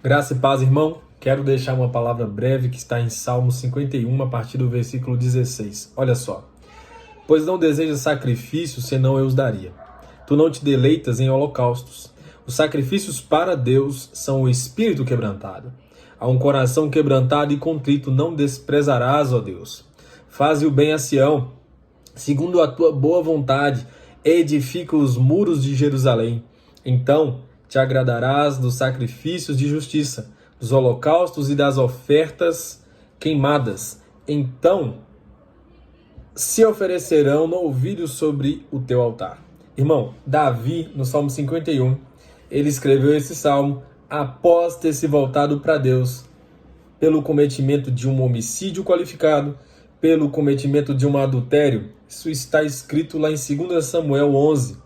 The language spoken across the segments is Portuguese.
Graça e paz, irmão. Quero deixar uma palavra breve que está em Salmo 51, a partir do versículo 16. Olha só. Pois não desejas sacrifícios, senão eu os daria. Tu não te deleitas em holocaustos. Os sacrifícios para Deus são o espírito quebrantado. A um coração quebrantado e contrito não desprezarás, ó Deus. Faze o bem a Sião, segundo a tua boa vontade, edifica os muros de Jerusalém. Então te agradarás dos sacrifícios de justiça, dos holocaustos e das ofertas queimadas. Então se oferecerão novilhos sobre o teu altar. Irmão, Davi, no Salmo 51, ele escreveu esse salmo após ter se voltado para Deus pelo cometimento de um homicídio qualificado, pelo cometimento de um adultério. Isso está escrito lá em 2 Samuel 11.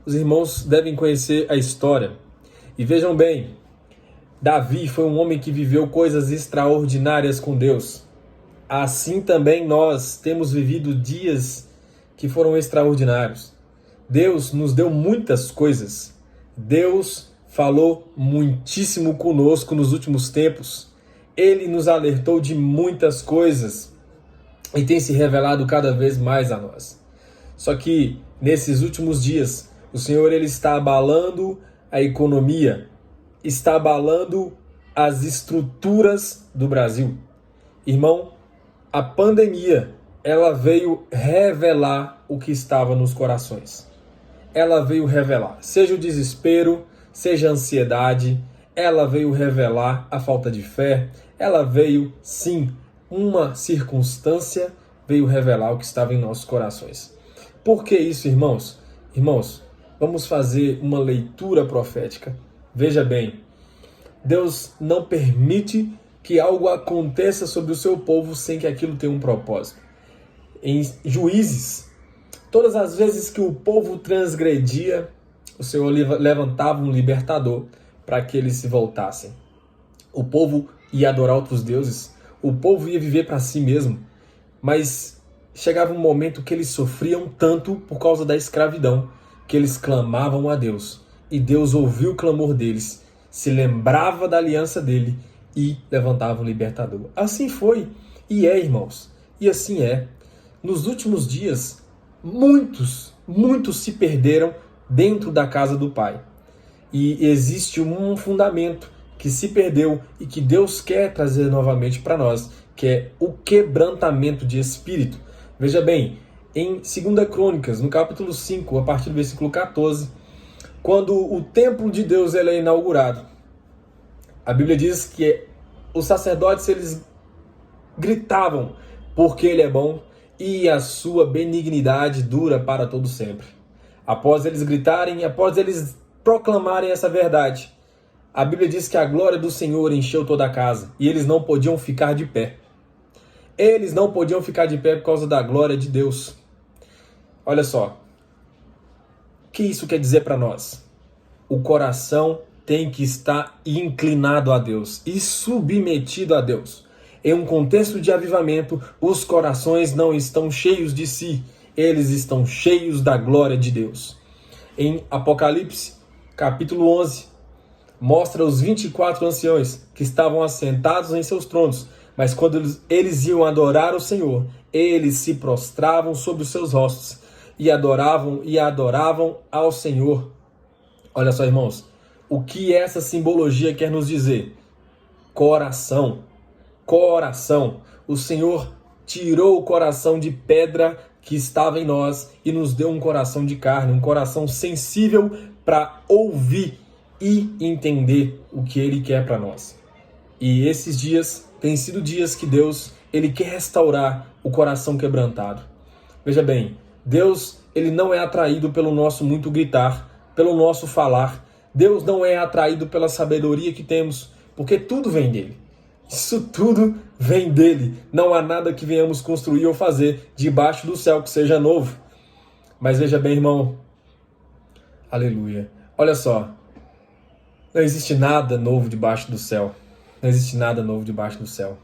Os irmãos devem conhecer a história. E vejam bem, Davi foi um homem que viveu coisas extraordinárias com Deus. Assim também nós temos vivido dias que foram extraordinários. Deus nos deu muitas coisas. Deus falou muitíssimo conosco nos últimos tempos. Ele nos alertou de muitas coisas e tem se revelado cada vez mais a nós. Só que nesses últimos dias, o Senhor ele está abalando a economia, está abalando as estruturas do Brasil. Irmão, a pandemia, ela veio revelar o que estava nos corações. Ela veio revelar, seja o desespero, seja a ansiedade, ela veio revelar a falta de fé, ela veio, sim, uma circunstância veio revelar o que estava em nossos corações. Por que isso, irmãos? Irmãos, vamos fazer uma leitura profética. Veja bem, Deus não permite que algo aconteça sobre o seu povo sem que aquilo tenha um propósito. Em Juízes, todas as vezes que o povo transgredia, o Senhor levantava um libertador para que eles se voltassem. O povo ia adorar outros deuses, o povo ia viver para si mesmo, mas chegava um momento que eles sofriam tanto por causa da escravidão, que eles clamavam a Deus, e Deus ouviu o clamor deles, se lembrava da aliança dele e levantava um libertador. Assim foi e é, irmãos, e assim é. Nos últimos dias, muitos se perderam dentro da casa do Pai. E existe um fundamento que se perdeu e que Deus quer trazer novamente para nós, que é o quebrantamento de espírito. Veja bem, em 2 Crônicas, no capítulo 5, a partir do versículo 14, quando o templo de Deus ele é inaugurado, a Bíblia diz que os sacerdotes eles gritavam porque ele é bom e a sua benignidade dura para todo sempre. Após eles gritarem, após eles proclamarem essa verdade, a Bíblia diz que a glória do Senhor encheu toda a casa e eles não podiam ficar de pé. Eles não podiam ficar de pé por causa da glória de Deus. Olha só, o que isso quer dizer para nós? O coração tem que estar inclinado a Deus e submetido a Deus. Em um contexto de avivamento, os corações não estão cheios de si, eles estão cheios da glória de Deus. Em Apocalipse, capítulo 11, mostra os 24 anciões que estavam assentados em seus tronos, mas quando eles iam adorar o Senhor, eles se prostravam sobre os seus rostos e adoravam ao Senhor. Olha só, irmãos, o que essa simbologia quer nos dizer? Coração. Coração. O Senhor tirou o coração de pedra que estava em nós e nos deu um coração de carne, um coração sensível para ouvir e entender o que Ele quer para nós. E esses dias têm sido dias que Deus ele quer restaurar o coração quebrantado. Veja bem, Deus ele não é atraído pelo nosso muito gritar, pelo nosso falar. Deus não é atraído pela sabedoria que temos, porque tudo vem dele. Isso tudo vem dele. Não há nada que venhamos construir ou fazer debaixo do céu que seja novo. Mas veja bem, irmão. Aleluia. Olha só. Não existe nada novo debaixo do céu. Não existe nada novo debaixo do céu.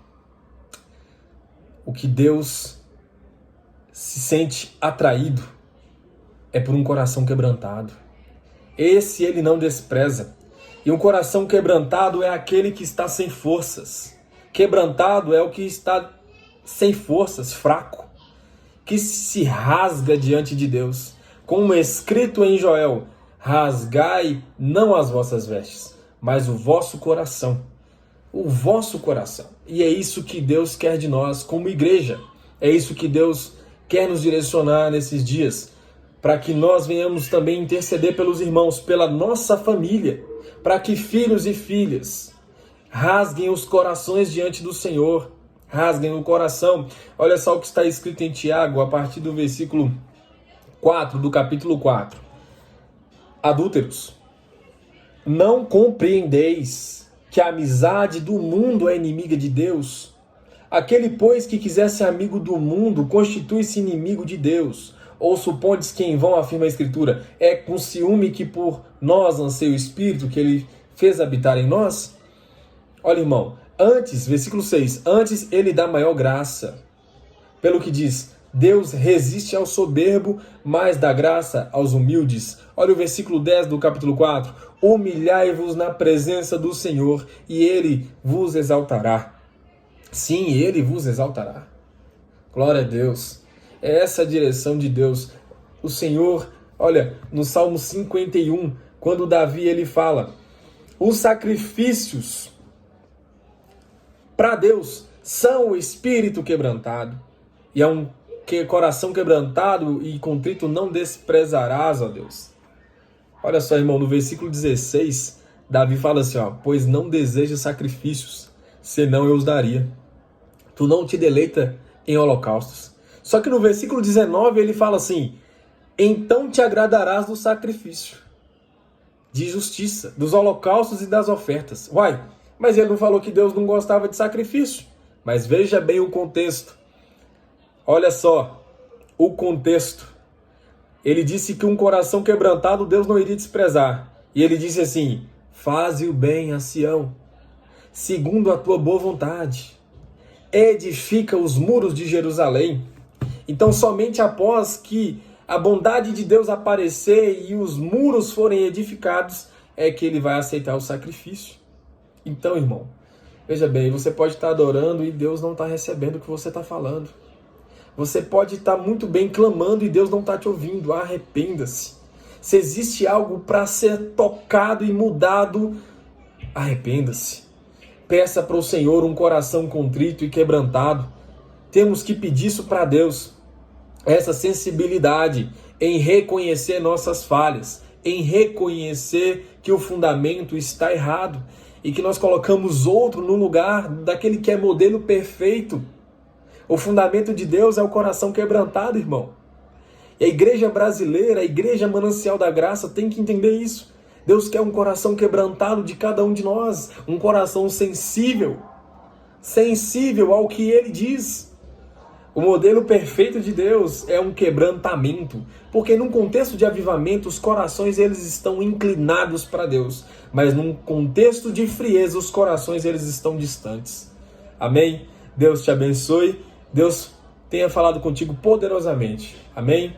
O que Deus se sente atraído é por um coração quebrantado. Esse ele não despreza. E um coração quebrantado é aquele que está sem forças. Quebrantado é o que está sem forças, fraco, que se rasga diante de Deus. Como escrito em Joel: rasgai não as vossas vestes, mas o vosso coração. O vosso coração. E é isso que Deus quer de nós como igreja. É isso que Deus quer nos direcionar nesses dias, para que nós venhamos também interceder pelos irmãos, pela nossa família, para que filhos e filhas rasguem os corações diante do Senhor, rasguem o coração. Olha só o que está escrito em Tiago, a partir do versículo 4, do capítulo 4. Adúlteros, não compreendeis que a amizade do mundo é inimiga de Deus? Aquele, pois, que quiser ser amigo do mundo, constitui-se inimigo de Deus. Ou supondes que em vão afirma a Escritura, é com ciúme que por nós anseia o Espírito que ele fez habitar em nós? Olha, irmão, antes, versículo 6, antes ele dá maior graça. Pelo que diz, Deus resiste ao soberbo, mas dá graça aos humildes. Olha o versículo 10 do capítulo 4. Humilhai-vos na presença do Senhor, e ele vos exaltará. Sim, ele vos exaltará. Glória a Deus. É essa a direção de Deus. O Senhor, olha, no Salmo 51, quando Davi ele fala, os sacrifícios para Deus são o espírito quebrantado. E é um coração quebrantado e contrito não desprezarás, ó Deus. Olha só, irmão, no versículo 16, Davi fala assim, ó, pois não desejas sacrifícios, senão eu os daria. Tu não te deleita em holocaustos. Só que no versículo 19 ele fala assim, então te agradarás do sacrifício, de justiça, dos holocaustos e das ofertas. Uai, mas ele não falou que Deus não gostava de sacrifício? Mas veja bem o contexto. Olha só, o contexto. Ele disse que um coração quebrantado Deus não iria desprezar. E ele disse assim, faze o bem a Sião, segundo a tua boa vontade. Edifica os muros de Jerusalém. Então somente após que a bondade de Deus aparecer e os muros forem edificados, é que ele vai aceitar o sacrifício. Então, irmão, veja bem, você pode estar adorando e Deus não está recebendo o que você está falando. Você pode estar muito bem clamando e Deus não está te ouvindo. Arrependa-se. Se existe algo para ser tocado e mudado, arrependa-se. Peça para o Senhor um coração contrito e quebrantado. Temos que pedir isso para Deus. Essa sensibilidade em reconhecer nossas falhas, em reconhecer que o fundamento está errado e que nós colocamos outro no lugar daquele que é modelo perfeito. O fundamento de Deus é o coração quebrantado, irmão. E a igreja brasileira, a igreja Manancial da Graça tem que entender isso. Deus quer um coração quebrantado de cada um de nós, um coração sensível ao que Ele diz. O modelo perfeito de Deus é um quebrantamento, porque num contexto de avivamento, os corações eles estão inclinados para Deus, mas num contexto de frieza, os corações eles estão distantes. Amém? Deus te abençoe, Deus tenha falado contigo poderosamente. Amém?